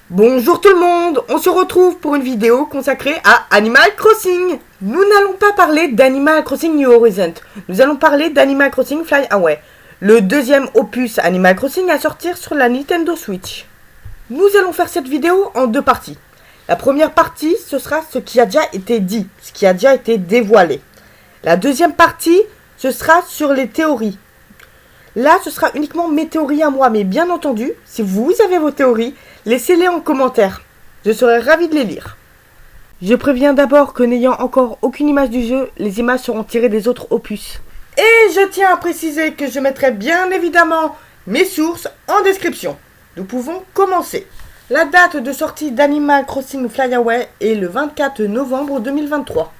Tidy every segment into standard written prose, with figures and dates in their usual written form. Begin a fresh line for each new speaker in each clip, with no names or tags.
Bonjour tout le monde, on se retrouve pour une vidéo consacrée à Animal Crossing. Nous n'allons pas parler d'Animal Crossing New Horizons, nous allons parler d'Animal Crossing Fly Away, le deuxième opus Animal Crossing à sortir sur la Nintendo Switch. Nous allons faire cette vidéo en deux parties. La première partie, ce sera ce qui a déjà été dit, ce qui a déjà été dévoilé. La deuxième partie, ce sera sur les théories. Là, ce sera uniquement mes théories à moi, mais bien entendu, si vous avez vos théories, laissez-les en commentaire. Je serai ravi de les lire. Je préviens d'abord que n'ayant encore aucune image du jeu, les images seront tirées des autres opus. Et je tiens à préciser que je mettrai bien évidemment mes sources en description. Nous pouvons commencer. La date de sortie d'Animal Crossing Fly Away est le 24 novembre 2023.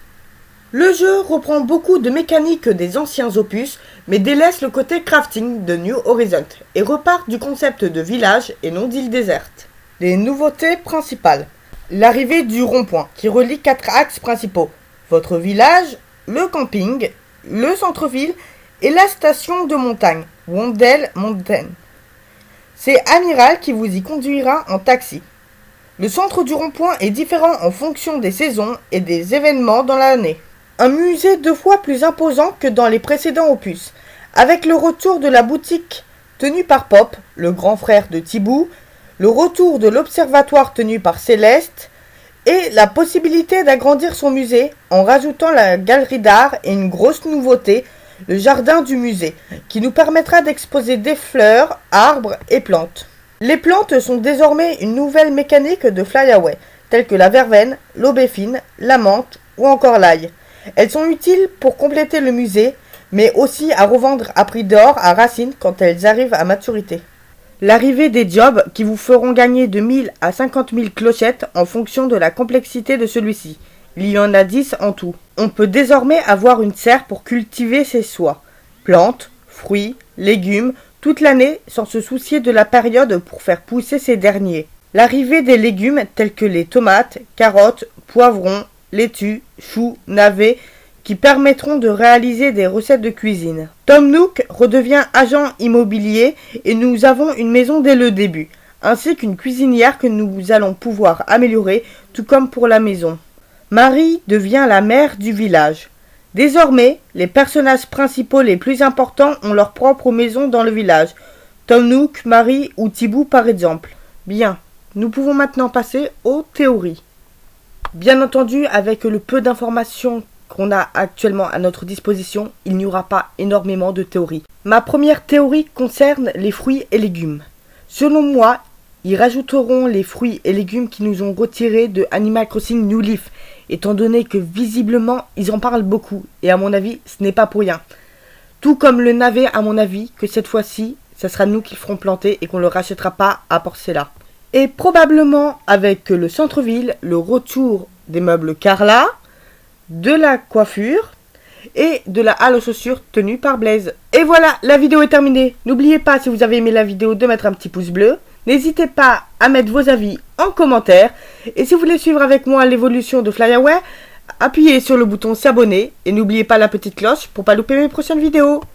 Le jeu reprend beaucoup de mécaniques des anciens opus, mais délaisse le côté crafting de New Horizons et repart du concept de village et non d'île déserte. Les nouveautés principales. L'arrivée du rond-point qui relie 4 axes principaux. Votre village, le camping, le centre-ville et la station de montagne, Wondell Mountain. C'est Amiral qui vous y conduira en taxi. Le centre du rond-point est différent en fonction des saisons et des événements dans l'année. Un musée 2 fois plus imposant que dans les précédents opus, avec le retour de la boutique tenue par Pop, le grand frère de Tibou, le retour de l'observatoire tenu par Céleste, et la possibilité d'agrandir son musée en rajoutant la galerie d'art et une grosse nouveauté, le jardin du musée, qui nous permettra d'exposer des fleurs, arbres et plantes. Les plantes sont désormais une nouvelle mécanique de Fly Away, telles que la verveine, l'aubépine, la menthe ou encore l'ail. Elles sont utiles pour compléter le musée, mais aussi à revendre à prix d'or à Racine quand elles arrivent à maturité. L'arrivée des jobs qui vous feront gagner de 1000 à 50 000 clochettes en fonction de la complexité de celui-ci. Il y en a 10 en tout. On peut désormais avoir une serre pour cultiver ses soies, plantes, fruits, légumes, toute l'année sans se soucier de la période pour faire pousser ces derniers. L'arrivée des légumes tels que les tomates, carottes, poivrons, laitues, choux, navets, qui permettront de réaliser des recettes de cuisine. Tom Nook redevient agent immobilier et nous avons une maison dès le début, ainsi qu'une cuisinière que nous allons pouvoir améliorer, tout comme pour la maison. Marie devient la mère du village. Désormais, les personnages principaux les plus importants ont leur propre maison dans le village. Tom Nook, Marie ou Tibou par exemple. Bien, nous pouvons maintenant passer aux théories. Bien entendu, avec le peu d'informations qu'on a actuellement à notre disposition, il n'y aura pas énormément de théories. Ma première théorie concerne les fruits et légumes. Selon moi, ils rajouteront les fruits et légumes qui nous ont retirés de Animal Crossing New Leaf, étant donné que visiblement ils en parlent beaucoup, et à mon avis, ce n'est pas pour rien. Tout comme le navet, à mon avis, que cette fois-ci, ce sera nous qui le ferons planter et qu'on ne le rachètera pas à Porcella. Et probablement avec le centre-ville, le retour des meubles Carla, de la coiffure et de la halle aux chaussures tenue par Blaise. Et voilà, la vidéo est terminée. N'oubliez pas, si vous avez aimé la vidéo, de mettre un petit pouce bleu. N'hésitez pas à mettre vos avis en commentaire. Et si vous voulez suivre avec moi l'évolution de Fly Away, appuyez sur le bouton s'abonner et n'oubliez pas la petite cloche pour ne pas louper mes prochaines vidéos.